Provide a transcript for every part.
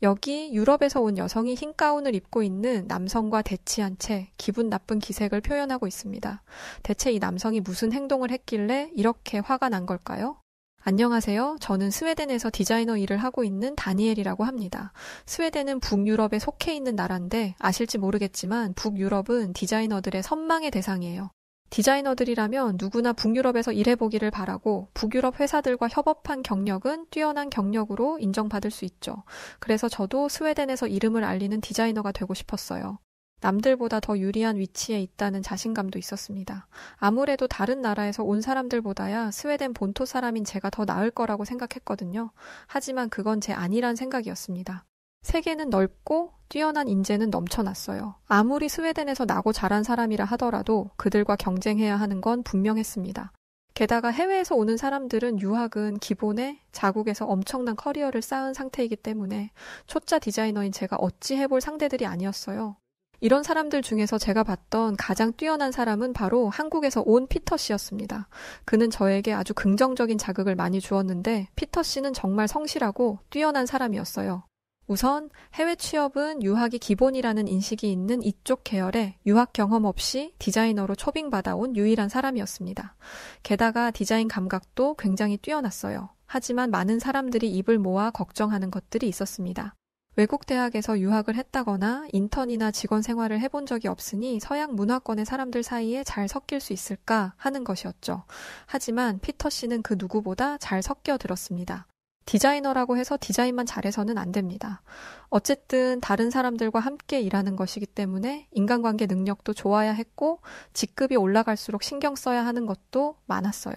여기 유럽에서 온 여성이 흰 가운을 입고 있는 남성과 대치한 채 기분 나쁜 기색을 표현하고 있습니다. 대체 이 남성이 무슨 행동을 했길래 이렇게 화가 난 걸까요? 안녕하세요. 저는 스웨덴에서 디자이너 일을 하고 있는 다니엘이라고 합니다. 스웨덴은 북유럽에 속해 있는 나라인데 아실지 모르겠지만 북유럽은 디자이너들의 선망의 대상이에요. 디자이너들이라면 누구나 북유럽에서 일해보기를 바라고 북유럽 회사들과 협업한 경력은 뛰어난 경력으로 인정받을 수 있죠. 그래서 저도 스웨덴에서 이름을 알리는 디자이너가 되고 싶었어요. 남들보다 더 유리한 위치에 있다는 자신감도 있었습니다. 아무래도 다른 나라에서 온 사람들보다야 스웨덴 본토 사람인 제가 더 나을 거라고 생각했거든요. 하지만 그건 제 아니란 생각이었습니다. 세계는 넓고 뛰어난 인재는 넘쳐났어요. 아무리 스웨덴에서 나고 자란 사람이라 하더라도 그들과 경쟁해야 하는 건 분명했습니다. 게다가 해외에서 오는 사람들은 유학은 기본에 자국에서 엄청난 커리어를 쌓은 상태이기 때문에 초짜 디자이너인 제가 어찌 해볼 상대들이 아니었어요. 이런 사람들 중에서 제가 봤던 가장 뛰어난 사람은 바로 한국에서 온 피터 씨였습니다. 그는 저에게 아주 긍정적인 자극을 많이 주었는데 피터 씨는 정말 성실하고 뛰어난 사람이었어요. 우선 해외 취업은 유학이 기본이라는 인식이 있는 이쪽 계열에 유학 경험 없이 디자이너로 초빙받아온 유일한 사람이었습니다. 게다가 디자인 감각도 굉장히 뛰어났어요. 하지만 많은 사람들이 입을 모아 걱정하는 것들이 있었습니다. 외국 대학에서 유학을 했다거나 인턴이나 직원 생활을 해본 적이 없으니 서양 문화권의 사람들 사이에 잘 섞일 수 있을까 하는 것이었죠. 하지만 피터 씨는 그 누구보다 잘 섞여 들었습니다. 디자이너라고 해서 디자인만 잘해서는 안 됩니다. 어쨌든 다른 사람들과 함께 일하는 것이기 때문에 인간관계 능력도 좋아야 했고 직급이 올라갈수록 신경 써야 하는 것도 많았어요.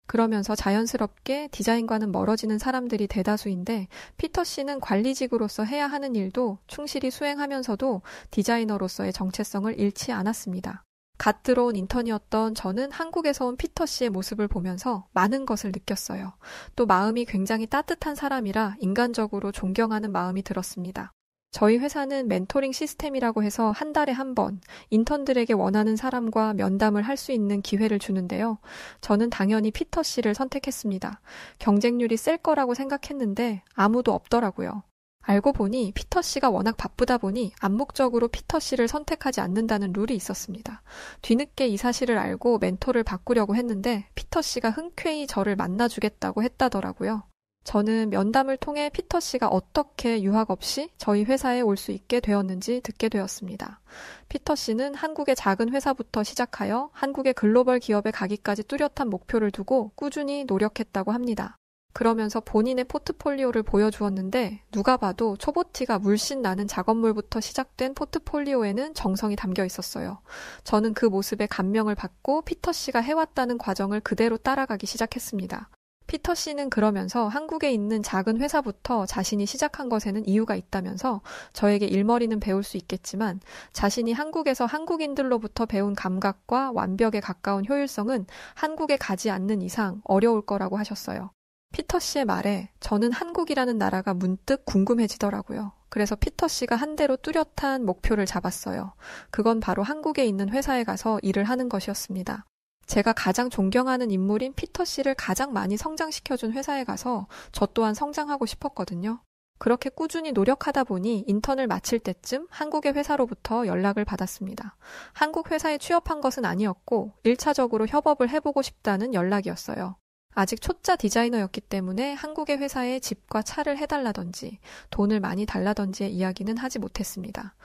그러면서 자연스럽게 디자인과는 멀어지는 사람들이 대다수인데 피터 씨는 관리직으로서 해야 하는 일도 충실히 수행하면서도 디자이너로서의 정체성을 잃지 않았습니다. 갓 들어온 인턴이었던 저는 한국에서 온 피터 씨의 모습을 보면서 많은 것을 느꼈어요. 또 마음이 굉장히 따뜻한 사람이라 인간적으로 존경하는 마음이 들었습니다. 저희 회사는 멘토링 시스템이라고 해서 한 달에 한 번 인턴들에게 원하는 사람과 면담을 할 수 있는 기회를 주는데요. 저는 당연히 피터 씨를 선택했습니다. 경쟁률이 셀 거라고 생각했는데 아무도 없더라고요. 알고 보니 피터 씨가 워낙 바쁘다 보니 암묵적으로 피터 씨를 선택하지 않는다는 룰이 있었습니다. 뒤늦게 이 사실을 알고 멘토를 바꾸려고 했는데 피터 씨가 흔쾌히 저를 만나주겠다고 했다더라고요. 저는 면담을 통해 피터 씨가 어떻게 유학 없이 저희 회사에 올 수 있게 되었는지 듣게 되었습니다. 피터 씨는 한국의 작은 회사부터 시작하여 한국의 글로벌 기업에 가기까지 뚜렷한 목표를 두고 꾸준히 노력했다고 합니다. 그러면서 본인의 포트폴리오를 보여주었는데 누가 봐도 초보티가 물씬 나는 작업물부터 시작된 포트폴리오에는 정성이 담겨 있었어요. 저는 그 모습에 감명을 받고 피터 씨가 해왔다는 과정을 그대로 따라가기 시작했습니다. 피터 씨는 그러면서 한국에 있는 작은 회사부터 자신이 시작한 것에는 이유가 있다면서 저에게 일머리는 배울 수 있겠지만 자신이 한국에서 한국인들로부터 배운 감각과 완벽에 가까운 효율성은 한국에 가지 않는 이상 어려울 거라고 하셨어요. 피터 씨의 말에 저는 한국이라는 나라가 문득 궁금해지더라고요. 그래서 피터 씨가 한 대로 뚜렷한 목표를 잡았어요. 그건 바로 한국에 있는 회사에 가서 일을 하는 것이었습니다. 제가 가장 존경하는 인물인 피터 씨를 가장 많이 성장시켜준 회사에 가서 저 또한 성장하고 싶었거든요. 그렇게 꾸준히 노력하다 보니 인턴을 마칠 때쯤 한국의 회사로부터 연락을 받았습니다. 한국 회사에 취업한 것은 아니었고 1차적으로 협업을 해보고 싶다는 연락이었어요. 아직 초짜 디자이너였기 때문에 한국의 회사에 집과 차를 해달라든지 돈을 많이 달라든지의 이야기는 하지 못했습니다.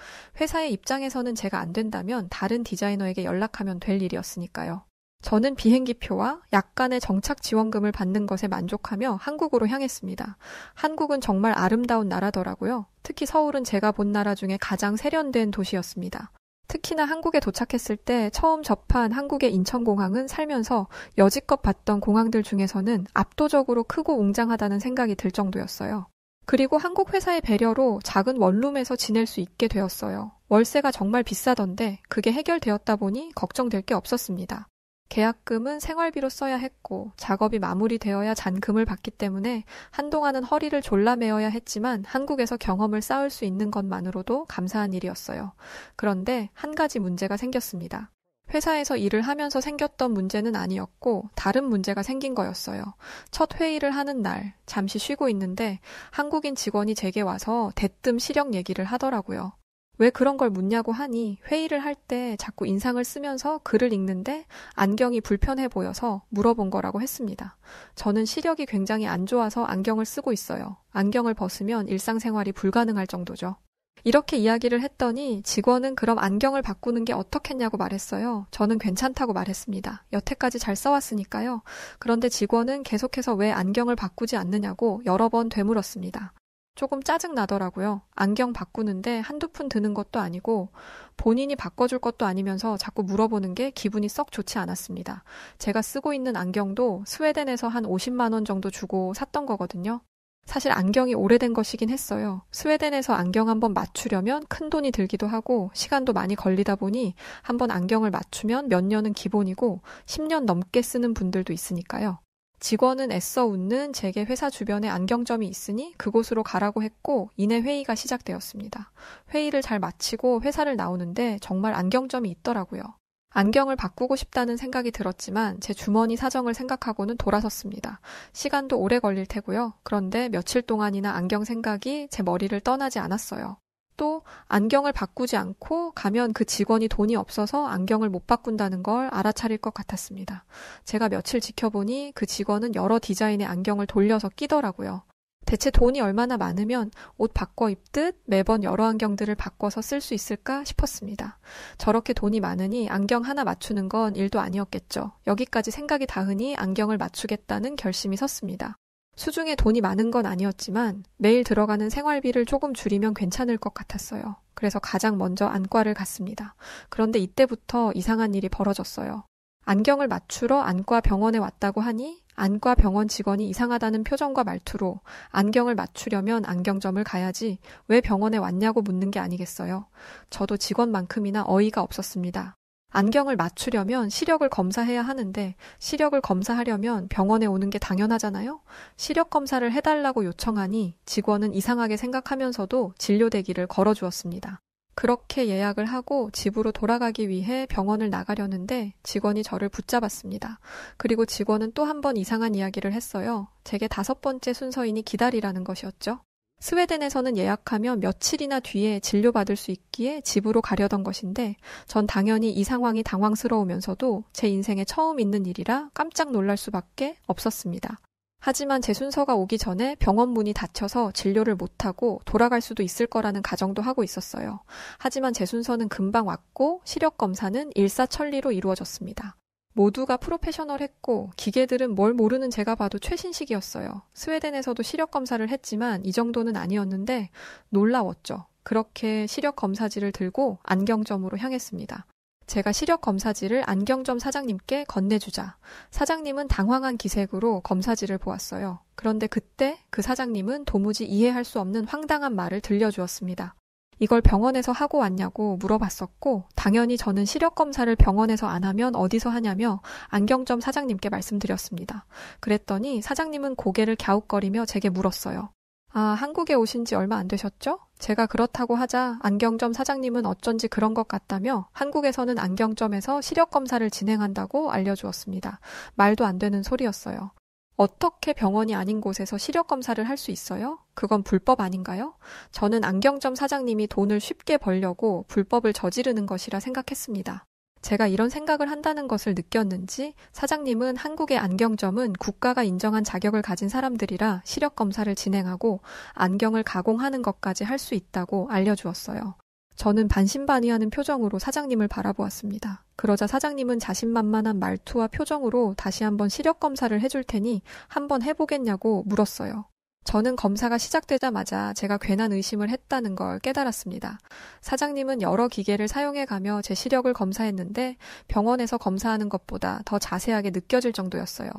회사의 입장에서는 제가 안 된다면 다른 디자이너에게 연락하면 될 일이었으니까요. 저는 비행기표와 약간의 정착 지원금을 받는 것에 만족하며 한국으로 향했습니다. 한국은 정말 아름다운 나라더라고요. 특히 서울은 제가 본 나라 중에 가장 세련된 도시였습니다. 특히나 한국에 도착했을 때 처음 접한 한국의 인천공항은 살면서 여지껏 봤던 공항들 중에서는 압도적으로 크고 웅장하다는 생각이 들 정도였어요. 그리고 한국 회사의 배려로 작은 원룸에서 지낼 수 있게 되었어요. 월세가 정말 비싸던데 그게 해결되었다 보니 걱정될 게 없었습니다. 계약금은 생활비로 써야 했고 작업이 마무리되어야 잔금을 받기 때문에 한동안은 허리를 졸라매어야 했지만 한국에서 경험을 쌓을 수 있는 것만으로도 감사한 일이었어요. 그런데 한 가지 문제가 생겼습니다. 회사에서 일을 하면서 생겼던 문제는 아니었고 다른 문제가 생긴 거였어요. 첫 회의를 하는 날 잠시 쉬고 있는데 한국인 직원이 제게 와서 대뜸 시력 얘기를 하더라고요. 왜 그런 걸 묻냐고 하니 회의를 할 때 자꾸 인상을 쓰면서 글을 읽는데 안경이 불편해 보여서 물어본 거라고 했습니다. 저는 시력이 굉장히 안 좋아서 안경을 쓰고 있어요. 안경을 벗으면 일상생활이 불가능할 정도죠. 이렇게 이야기를 했더니 직원은 그럼 안경을 바꾸는 게 어떻겠냐고 말했어요. 저는 괜찮다고 말했습니다. 여태까지 잘 써왔으니까요. 그런데 직원은 계속해서 왜 안경을 바꾸지 않느냐고 여러 번 되물었습니다. 조금 짜증 나더라고요. 안경 바꾸는데 한두 푼 드는 것도 아니고 본인이 바꿔줄 것도 아니면서 자꾸 물어보는 게 기분이 썩 좋지 않았습니다. 제가 쓰고 있는 안경도 스웨덴에서 한 50만 원 정도 주고 샀던 거거든요. 사실 안경이 오래된 것이긴 했어요. 스웨덴에서 안경 한번 맞추려면 큰 돈이 들기도 하고 시간도 많이 걸리다 보니 한번 안경을 맞추면 몇 년은 기본이고 10년 넘게 쓰는 분들도 있으니까요. 직원은 애써 웃는 제게 회사 주변에 안경점이 있으니 그곳으로 가라고 했고 이내 회의가 시작되었습니다. 회의를 잘 마치고 회사를 나오는데 정말 안경점이 있더라고요. 안경을 바꾸고 싶다는 생각이 들었지만 제 주머니 사정을 생각하고는 돌아섰습니다. 시간도 오래 걸릴 테고요. 그런데 며칠 동안이나 안경 생각이 제 머리를 떠나지 않았어요. 또 안경을 바꾸지 않고 가면 그 직원이 돈이 없어서 안경을 못 바꾼다는 걸 알아차릴 것 같았습니다. 제가 며칠 지켜보니 그 직원은 여러 디자인의 안경을 돌려서 끼더라고요. 대체 돈이 얼마나 많으면 옷 바꿔 입듯 매번 여러 안경들을 바꿔서 쓸 수 있을까 싶었습니다. 저렇게 돈이 많으니 안경 하나 맞추는 건 일도 아니었겠죠. 여기까지 생각이 닿으니 안경을 맞추겠다는 결심이 섰습니다. 수중에 돈이 많은 건 아니었지만 매일 들어가는 생활비를 조금 줄이면 괜찮을 것 같았어요. 그래서 가장 먼저 안과를 갔습니다. 그런데 이때부터 이상한 일이 벌어졌어요. 안경을 맞추러 안과 병원에 왔다고 하니 안과 병원 직원이 이상하다는 표정과 말투로 안경을 맞추려면 안경점을 가야지 왜 병원에 왔냐고 묻는 게 아니겠어요. 저도 직원만큼이나 어이가 없었습니다. 안경을 맞추려면 시력을 검사해야 하는데 시력을 검사하려면 병원에 오는 게 당연하잖아요. 시력 검사를 해달라고 요청하니 직원은 이상하게 생각하면서도 진료 대기를 걸어주었습니다. 그렇게 예약을 하고 집으로 돌아가기 위해 병원을 나가려는데 직원이 저를 붙잡았습니다. 그리고 직원은 또 한 번 이상한 이야기를 했어요. 제게 5번째 순서이니 기다리라는 것이었죠. 스웨덴에서는 예약하면 며칠이나 뒤에 진료받을 수 있기에 집으로 가려던 것인데 전 당연히 이 상황이 당황스러우면서도 제 인생에 처음 있는 일이라 깜짝 놀랄 수밖에 없었습니다. 하지만 제 순서가 오기 전에 병원 문이 닫혀서 진료를 못하고 돌아갈 수도 있을 거라는 가정도 하고 있었어요. 하지만 제 순서는 금방 왔고 시력 검사는 일사천리로 이루어졌습니다. 모두가 프로페셔널했고 기계들은 뭘 모르는 제가 봐도 최신식이었어요. 스웨덴에서도 시력 검사를 했지만 이 정도는 아니었는데 놀라웠죠. 그렇게 시력 검사지를 들고 안경점으로 향했습니다. 제가 시력 검사지를 안경점 사장님께 건네주자 사장님은 당황한 기색으로 검사지를 보았어요. 그런데 그때 그 사장님은 도무지 이해할 수 없는 황당한 말을 들려주었습니다. 이걸 병원에서 하고 왔냐고 물어봤었고 당연히 저는 시력 검사를 병원에서 안 하면 어디서 하냐며 안경점 사장님께 말씀드렸습니다. 그랬더니 사장님은 고개를 갸웃거리며 제게 물었어요. 아, 한국에 오신 지 얼마 안 되셨죠? 제가 그렇다고 하자 안경점 사장님은 어쩐지 그런 것 같다며 한국에서는 안경점에서 시력 검사를 진행한다고 알려주었습니다. 말도 안 되는 소리였어요. 어떻게 병원이 아닌 곳에서 시력 검사를 할 수 있어요? 그건 불법 아닌가요? 저는 안경점 사장님이 돈을 쉽게 벌려고 불법을 저지르는 것이라 생각했습니다. 제가 이런 생각을 한다는 것을 느꼈는지 사장님은 한국의 안경점은 국가가 인정한 자격을 가진 사람들이라 시력 검사를 진행하고 안경을 가공하는 것까지 할 수 있다고 알려주었어요. 저는 반신반의하는 표정으로 사장님을 바라보았습니다. 그러자 사장님은 자신만만한 말투와 표정으로 다시 한번 시력 검사를 해줄 테니 한번 해보겠냐고 물었어요. 저는 검사가 시작되자마자 제가 괜한 의심을 했다는 걸 깨달았습니다. 사장님은 여러 기계를 사용해가며 제 시력을 검사했는데 병원에서 검사하는 것보다 더 자세하게 느껴질 정도였어요.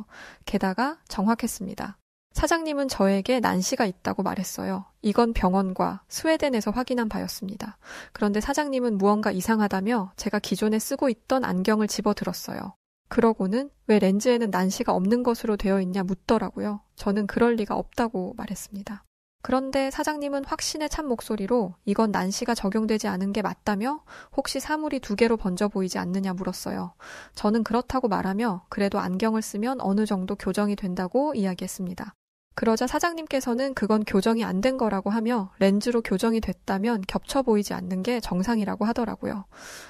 게다가 정확했습니다. 사장님은 저에게 난시가 있다고 말했어요. 이건 병원과 스웨덴에서 확인한 바였습니다. 그런데 사장님은 무언가 이상하다며 제가 기존에 쓰고 있던 안경을 집어들었어요. 그러고는 왜 렌즈에는 난시가 없는 것으로 되어 있냐 묻더라고요. 저는 그럴 리가 없다고 말했습니다. 그런데 사장님은 확신에 찬 목소리로 이건 난시가 적용되지 않은 게 맞다며 혹시 사물이 두 개로 번져 보이지 않느냐 물었어요. 저는 그렇다고 말하며 그래도 안경을 쓰면 어느 정도 교정이 된다고 이야기했습니다. 그러자 사장님께서는 그건 교정이 안 된 거라고 하며 렌즈로 교정이 됐다면 겹쳐 보이지 않는 게 정상이라고 하더라고요.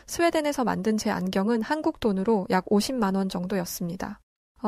스웨덴에서 만든 제 안경은 한국 돈으로 약 50만 원 정도였습니다.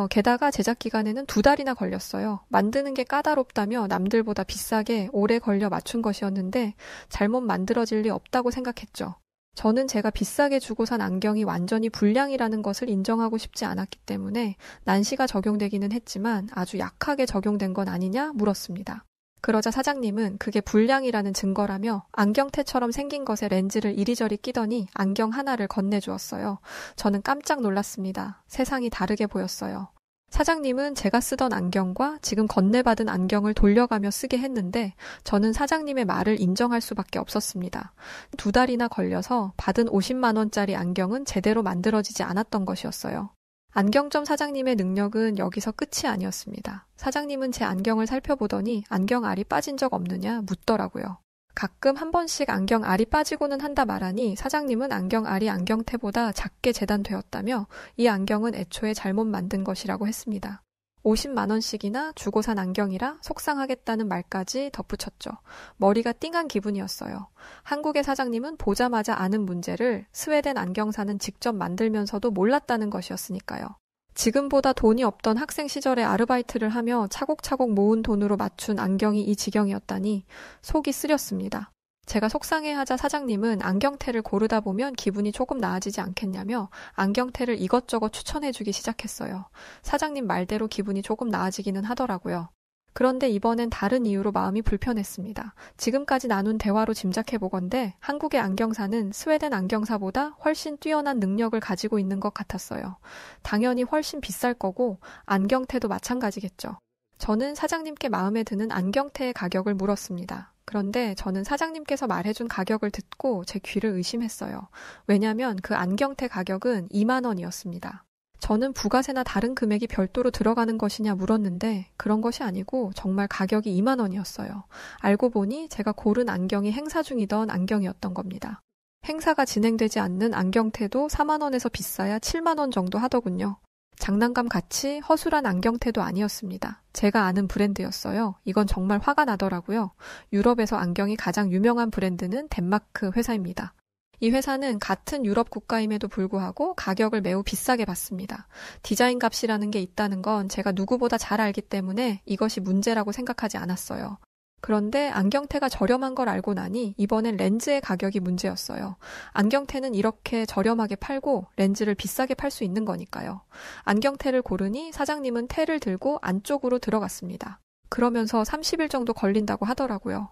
게다가 제작 기간에는 2달이나 걸렸어요. 만드는 게 까다롭다며 남들보다 비싸게 오래 걸려 맞춘 것이었는데 잘못 만들어질 리 없다고 생각했죠. 저는 제가 비싸게 주고 산 안경이 완전히 불량이라는 것을 인정하고 싶지 않았기 때문에 난시가 적용되기는 했지만 아주 약하게 적용된 건 아니냐 물었습니다. 그러자 사장님은 그게 불량이라는 증거라며 안경테처럼 생긴 것에 렌즈를 이리저리 끼더니 안경 하나를 건네주었어요. 저는 깜짝 놀랐습니다. 세상이 다르게 보였어요. 사장님은 제가 쓰던 안경과 지금 건네받은 안경을 돌려가며 쓰게 했는데 저는 사장님의 말을 인정할 수밖에 없었습니다. 2달이나 걸려서 받은 50만 원짜리 안경은 제대로 만들어지지 않았던 것이었어요. 안경점 사장님의 능력은 여기서 끝이 아니었습니다. 사장님은 제 안경을 살펴보더니 안경 알이 빠진 적 없느냐 묻더라고요. 가끔 한 번씩 안경 알이 빠지고는 한다 말하니 사장님은 안경 알이 안경테보다 작게 재단되었다며 이 안경은 애초에 잘못 만든 것이라고 했습니다. 50만 원씩이나 주고 산 안경이라 속상하겠다는 말까지 덧붙였죠. 머리가 띵한 기분이었어요. 한국의 사장님은 보자마자 아는 문제를 스웨덴 안경사는 직접 만들면서도 몰랐다는 것이었으니까요. 지금보다 돈이 없던 학생 시절에 아르바이트를 하며 차곡차곡 모은 돈으로 맞춘 안경이 이 지경이었다니 속이 쓰렸습니다. 제가 속상해하자 사장님은 안경테를 고르다 보면 기분이 조금 나아지지 않겠냐며 안경테를 이것저것 추천해주기 시작했어요. 사장님 말대로 기분이 조금 나아지기는 하더라고요. 그런데 이번엔 다른 이유로 마음이 불편했습니다. 지금까지 나눈 대화로 짐작해보건대 한국의 안경사는 스웨덴 안경사보다 훨씬 뛰어난 능력을 가지고 있는 것 같았어요. 당연히 훨씬 비쌀 거고 안경테도 마찬가지겠죠. 저는 사장님께 마음에 드는 안경테의 가격을 물었습니다. 그런데 저는 사장님께서 말해준 가격을 듣고 제 귀를 의심했어요. 왜냐하면 그 안경테 가격은 2만 원이었습니다. 저는 부가세나 다른 금액이 별도로 들어가는 것이냐 물었는데 그런 것이 아니고 정말 가격이 2만 원이었어요. 알고 보니 제가 고른 안경이 행사 중이던 안경이었던 겁니다. 행사가 진행되지 않는 안경테도 4만 원에서 비싸야 7만 원 정도 하더군요. 장난감 같이 허술한 안경테도 아니었습니다. 제가 아는 브랜드였어요. 이건 정말 화가 나더라고요. 유럽에서 안경이 가장 유명한 브랜드는 덴마크 회사입니다. 이 회사는 같은 유럽 국가임에도 불구하고 가격을 매우 비싸게 받습니다. 디자인 값이라는 게 있다는 건 제가 누구보다 잘 알기 때문에 이것이 문제라고 생각하지 않았어요. 그런데 안경테가 저렴한 걸 알고 나니 이번엔 렌즈의 가격이 문제였어요. 안경테는 이렇게 저렴하게 팔고 렌즈를 비싸게 팔 수 있는 거니까요. 안경테를 고르니 사장님은 테를 들고 안쪽으로 들어갔습니다. 그러면서 30일 정도 걸린다고 하더라고요.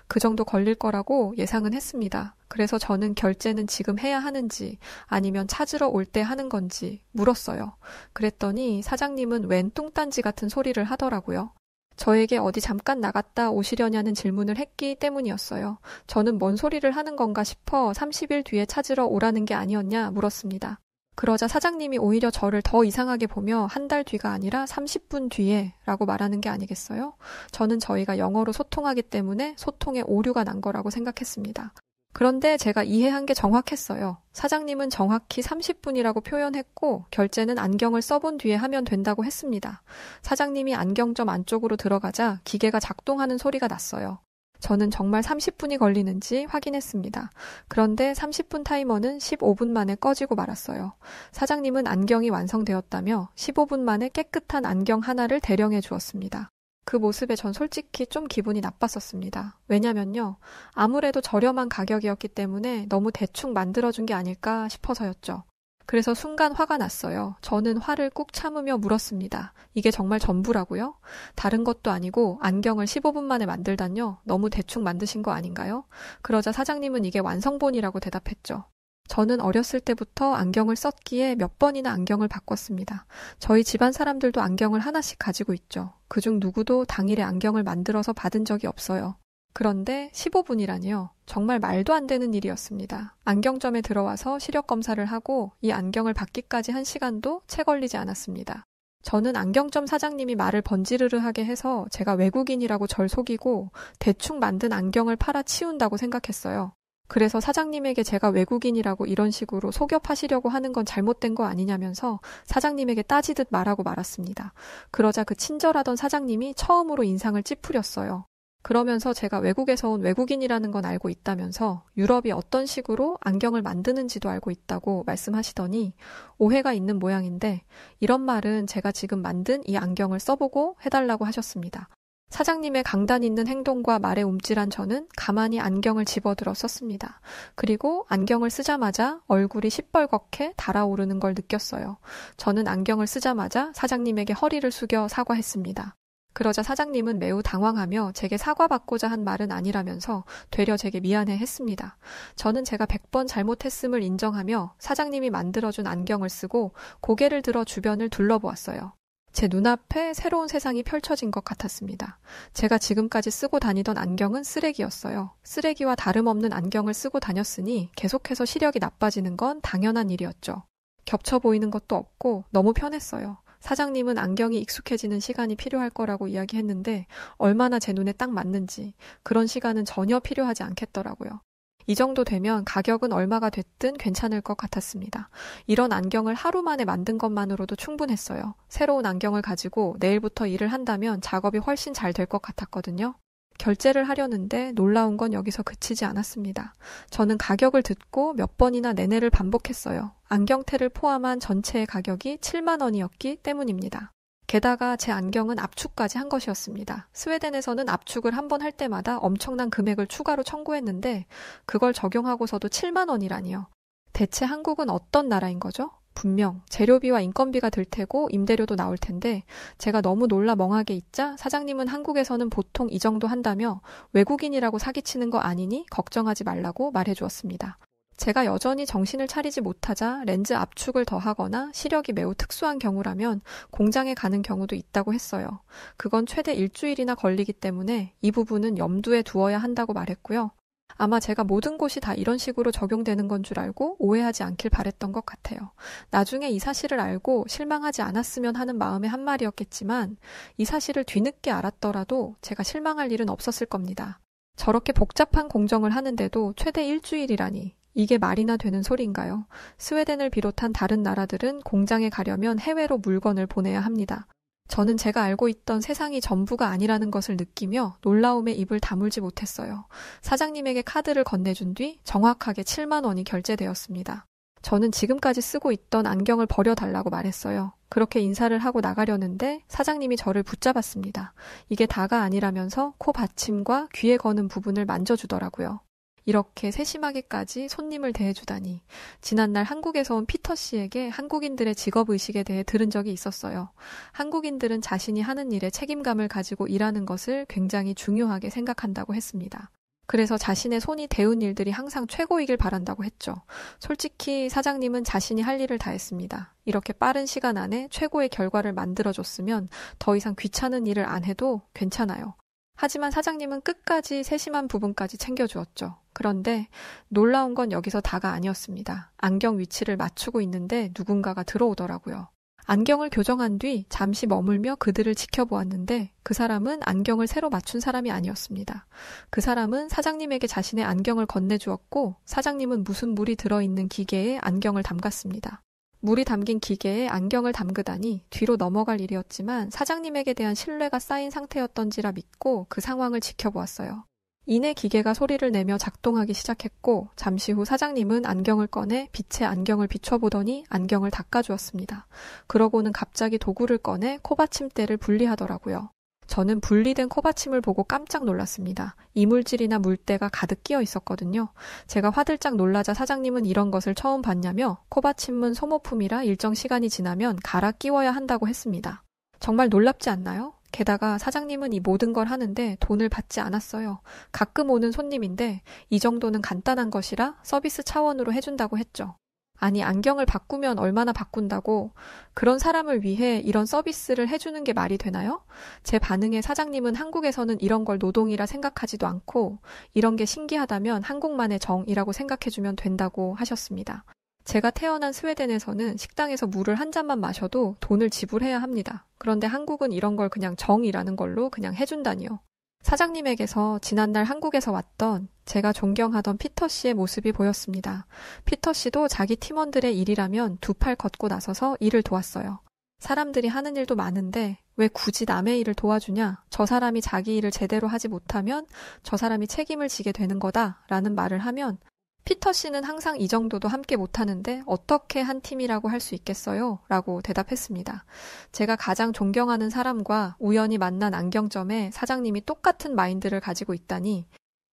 그 정도 걸릴 거라고 예상은 했습니다. 그래서 저는 결제는 지금 해야 하는지 아니면 찾으러 올 때 하는 건지 물었어요. 그랬더니 사장님은 웬 뚱딴지 같은 소리를 하더라고요. 저에게 어디 잠깐 나갔다 오시려냐는 질문을 했기 때문이었어요. 저는 뭔 소리를 하는 건가 싶어 30일 뒤에 찾으러 오라는 게 아니었냐 물었습니다. 그러자 사장님이 오히려 저를 더 이상하게 보며 한 달 뒤가 아니라 30분 뒤에 라고 말하는 게 아니겠어요? 저는 저희가 영어로 소통하기 때문에 소통에 오류가 난 거라고 생각했습니다. 그런데 제가 이해한 게 정확했어요. 사장님은 정확히 30분이라고 표현했고 결제는 안경을 써본 뒤에 하면 된다고 했습니다. 사장님이 안경점 안쪽으로 들어가자 기계가 작동하는 소리가 났어요. 저는 정말 30분이 걸리는지 확인했습니다. 그런데 30분 타이머는 15분 만에 꺼지고 말았어요. 사장님은 안경이 완성되었다며 15분 만에 깨끗한 안경 하나를 대령해 주었습니다. 그 모습에 전 솔직히 좀 기분이 나빴었습니다. 왜냐면요. 아무래도 저렴한 가격이었기 때문에 너무 대충 만들어준 게 아닐까 싶어서였죠. 그래서 순간 화가 났어요. 저는 화를 꾹 참으며 물었습니다. 이게 정말 전부라고요? 다른 것도 아니고 안경을 15분 만에 만들다뇨? 너무 대충 만드신 거 아닌가요? 그러자 사장님은 이게 완성본이라고 대답했죠. 저는 어렸을 때부터 안경을 썼기에 몇 번이나 안경을 바꿨습니다. 저희 집안 사람들도 안경을 하나씩 가지고 있죠. 그중 누구도 당일에 안경을 만들어서 받은 적이 없어요. 그런데 15분이라니요. 정말 말도 안 되는 일이었습니다. 안경점에 들어와서 시력 검사를 하고 이 안경을 받기까지 한 시간도 채 걸리지 않았습니다. 저는 안경점 사장님이 말을 번지르르하게 해서 제가 외국인이라고 절 속이고 대충 만든 안경을 팔아 치운다고 생각했어요. 그래서 사장님에게 제가 외국인이라고 이런 식으로 속여 파시려고 하는 건 잘못된 거 아니냐면서 사장님에게 따지듯 말하고 말았습니다. 그러자 그 친절하던 사장님이 처음으로 인상을 찌푸렸어요. 그러면서 제가 외국에서 온 외국인이라는 건 알고 있다면서 유럽이 어떤 식으로 안경을 만드는지도 알고 있다고 말씀하시더니 오해가 있는 모양인데 이런 말은 제가 지금 만든 이 안경을 써보고 해달라고 하셨습니다. 사장님의 강단 있는 행동과 말에 움찔한 저는 가만히 안경을 집어들어 썼습니다. 그리고 안경을 쓰자마자 얼굴이 시뻘겋게 달아오르는 걸 느꼈어요. 저는 안경을 쓰자마자 사장님에게 허리를 숙여 사과했습니다. 그러자 사장님은 매우 당황하며 제게 사과받고자 한 말은 아니라면서 되려 제게 미안해 했습니다. 저는 제가 100번 잘못했음을 인정하며 사장님이 만들어준 안경을 쓰고 고개를 들어 주변을 둘러보았어요. 제 눈앞에 새로운 세상이 펼쳐진 것 같았습니다. 제가 지금까지 쓰고 다니던 안경은 쓰레기였어요. 쓰레기와 다름없는 안경을 쓰고 다녔으니 계속해서 시력이 나빠지는 건 당연한 일이었죠. 겹쳐 보이는 것도 없고 너무 편했어요. 사장님은 안경이 익숙해지는 시간이 필요할 거라고 이야기했는데 얼마나 제 눈에 딱 맞는지 그런 시간은 전혀 필요하지 않겠더라고요. 이 정도 되면 가격은 얼마가 됐든 괜찮을 것 같았습니다. 이런 안경을 하루 만에 만든 것만으로도 충분했어요. 새로운 안경을 가지고 내일부터 일을 한다면 작업이 훨씬 잘 될 것 같았거든요. 결제를 하려는데 놀라운 건 여기서 그치지 않았습니다. 저는 가격을 듣고 몇 번이나 내내를 반복했어요. 안경테를 포함한 전체의 가격이 7만 원이었기 때문입니다. 게다가 제 안경은 압축까지 한 것이었습니다. 스웨덴에서는 압축을 한 번 할 때마다 엄청난 금액을 추가로 청구했는데 그걸 적용하고서도 7만 원이라니요. 대체 한국은 어떤 나라인 거죠? 분명 재료비와 인건비가 들 테고 임대료도 나올 텐데 제가 너무 놀라 멍하게 있자 사장님은 한국에서는 보통 이 정도 한다며 외국인이라고 사기치는 거 아니니 걱정하지 말라고 말해 주었습니다. 제가 여전히 정신을 차리지 못하자 렌즈 압축을 더하거나 시력이 매우 특수한 경우라면 공장에 가는 경우도 있다고 했어요. 그건 최대 일주일이나 걸리기 때문에 이 부분은 염두에 두어야 한다고 말했고요. 아마 제가 모든 곳이 다 이런 식으로 적용되는 건 줄 알고 오해하지 않길 바랬던 것 같아요. 나중에 이 사실을 알고 실망하지 않았으면 하는 마음의 한 말이었겠지만 이 사실을 뒤늦게 알았더라도 제가 실망할 일은 없었을 겁니다. 저렇게 복잡한 공정을 하는데도 최대 일주일이라니 이게 말이나 되는 소리인가요? 스웨덴을 비롯한 다른 나라들은 공장에 가려면 해외로 물건을 보내야 합니다. 저는 제가 알고 있던 세상이 전부가 아니라는 것을 느끼며 놀라움에 입을 다물지 못했어요. 사장님에게 카드를 건네준 뒤 정확하게 7만 원이 결제되었습니다. 저는 지금까지 쓰고 있던 안경을 버려달라고 말했어요. 그렇게 인사를 하고 나가려는데 사장님이 저를 붙잡았습니다. 이게 다가 아니라면서 코 받침과 귀에 거는 부분을 만져주더라고요. 이렇게 세심하게까지 손님을 대해주다니. 지난날 한국에서 온 피터 씨에게 한국인들의 직업의식에 대해 들은 적이 있었어요. 한국인들은 자신이 하는 일에 책임감을 가지고 일하는 것을 굉장히 중요하게 생각한다고 했습니다. 그래서 자신의 손이 대운 일들이 항상 최고이길 바란다고 했죠. 솔직히 사장님은 자신이 할 일을 다 했습니다. 이렇게 빠른 시간 안에 최고의 결과를 만들어줬으면 더 이상 귀찮은 일을 안 해도 괜찮아요. 하지만 사장님은 끝까지 세심한 부분까지 챙겨주었죠. 그런데 놀라운 건 여기서 다가 아니었습니다. 안경 위치를 맞추고 있는데 누군가가 들어오더라고요. 안경을 교정한 뒤 잠시 머물며 그들을 지켜보았는데 그 사람은 안경을 새로 맞춘 사람이 아니었습니다. 그 사람은 사장님에게 자신의 안경을 건네주었고 사장님은 무슨 물이 들어있는 기계에 안경을 담갔습니다. 물이 담긴 기계에 안경을 담그다니 뒤로 넘어갈 일이었지만 사장님에게 대한 신뢰가 쌓인 상태였던지라 믿고 그 상황을 지켜보았어요. 이내 기계가 소리를 내며 작동하기 시작했고 잠시 후 사장님은 안경을 꺼내 빛에 안경을 비춰보더니 안경을 닦아주었습니다. 그러고는 갑자기 도구를 꺼내 코받침대를 분리하더라고요. 저는 분리된 코받침을 보고 깜짝 놀랐습니다. 이물질이나 물때가 가득 끼어 있었거든요. 제가 화들짝 놀라자 사장님은 이런 것을 처음 봤냐며 코받침은 소모품이라 일정 시간이 지나면 갈아 끼워야 한다고 했습니다. 정말 놀랍지 않나요? 게다가 사장님은 이 모든 걸 하는데 돈을 받지 않았어요. 가끔 오는 손님인데 이 정도는 간단한 것이라 서비스 차원으로 해준다고 했죠. 아니 안경을 바꾸면 얼마나 바꾼다고 그런 사람을 위해 이런 서비스를 해주는 게 말이 되나요? 제 반응에 사장님은 한국에서는 이런 걸 노동이라 생각하지도 않고 이런 게 신기하다면 한국만의 정이라고 생각해주면 된다고 하셨습니다. 제가 태어난 스웨덴에서는 식당에서 물을 한 잔만 마셔도 돈을 지불해야 합니다. 그런데 한국은 이런 걸 그냥 정이라는 걸로 그냥 해준다니요. 사장님에게서 지난날 한국에서 왔던 제가 존경하던 피터 씨의 모습이 보였습니다. 피터 씨도 자기 팀원들의 일이라면 두 팔 걷고 나서서 일을 도왔어요. 사람들이 하는 일도 많은데 왜 굳이 남의 일을 도와주냐? 저 사람이 자기 일을 제대로 하지 못하면 저 사람이 책임을 지게 되는 거다라는 말을 하면 피터 씨는 항상 이 정도도 함께 못하는데 어떻게 한 팀이라고 할 수 있겠어요? 라고 대답했습니다. 제가 가장 존경하는 사람과 우연히 만난 안경점에 사장님이 똑같은 마인드를 가지고 있다니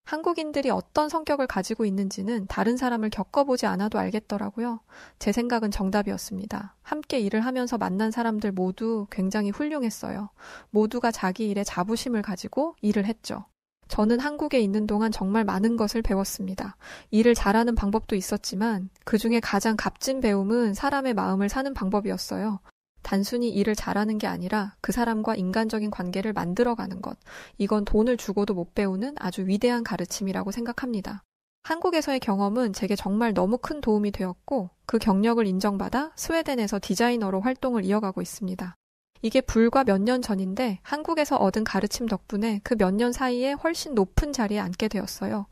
한국인들이 어떤 성격을 가지고 있는지는 다른 사람을 겪어보지 않아도 알겠더라고요. 제 생각은 정답이었습니다. 함께 일을 하면서 만난 사람들 모두 굉장히 훌륭했어요. 모두가 자기 일에 자부심을 가지고 일을 했죠. 저는 한국에 있는 동안 정말 많은 것을 배웠습니다. 일을 잘하는 방법도 있었지만 그중에 가장 값진 배움은 사람의 마음을 사는 방법이었어요. 단순히 일을 잘하는 게 아니라 그 사람과 인간적인 관계를 만들어가는 것. 이건 돈을 주고도 못 배우는 아주 위대한 가르침이라고 생각합니다. 한국에서의 경험은 제게 정말 너무 큰 도움이 되었고 그 경력을 인정받아 스웨덴에서 디자이너로 활동을 이어가고 있습니다. 이게 불과 몇 년 전인데 한국에서 얻은 가르침 덕분에 그 몇 년 사이에 훨씬 높은 자리에 앉게 되었어요.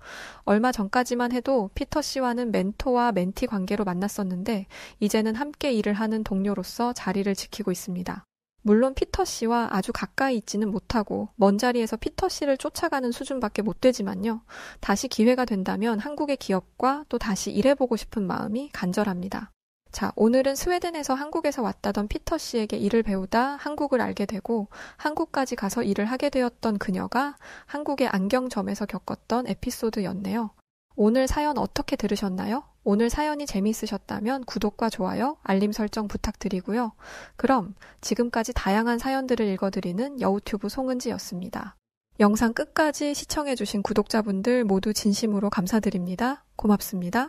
얼마 전까지만 해도 피터 씨와는 멘토와 멘티 관계로 만났었는데 이제는 함께 일을 하는 동료로서 자리를 지키고 있습니다. 물론 피터 씨와 아주 가까이 있지는 못하고 먼 자리에서 피터 씨를 쫓아가는 수준밖에 못 되지만요. 다시 기회가 된다면 한국의 기업과 또 다시 일해보고 싶은 마음이 간절합니다. 자, 오늘은 스웨덴에서 한국에서 왔다던 피터 씨에게 일을 배우다 한국을 알게 되고 한국까지 가서 일을 하게 되었던 그녀가 한국의 안경점에서 겪었던 에피소드였네요. 오늘 사연 어떻게 들으셨나요? 오늘 사연이 재미있으셨다면 구독과 좋아요, 알림 설정 부탁드리고요. 그럼 지금까지 다양한 사연들을 읽어드리는 여우튜브 송은지였습니다. 영상 끝까지 시청해주신 구독자분들 모두 진심으로 감사드립니다. 고맙습니다.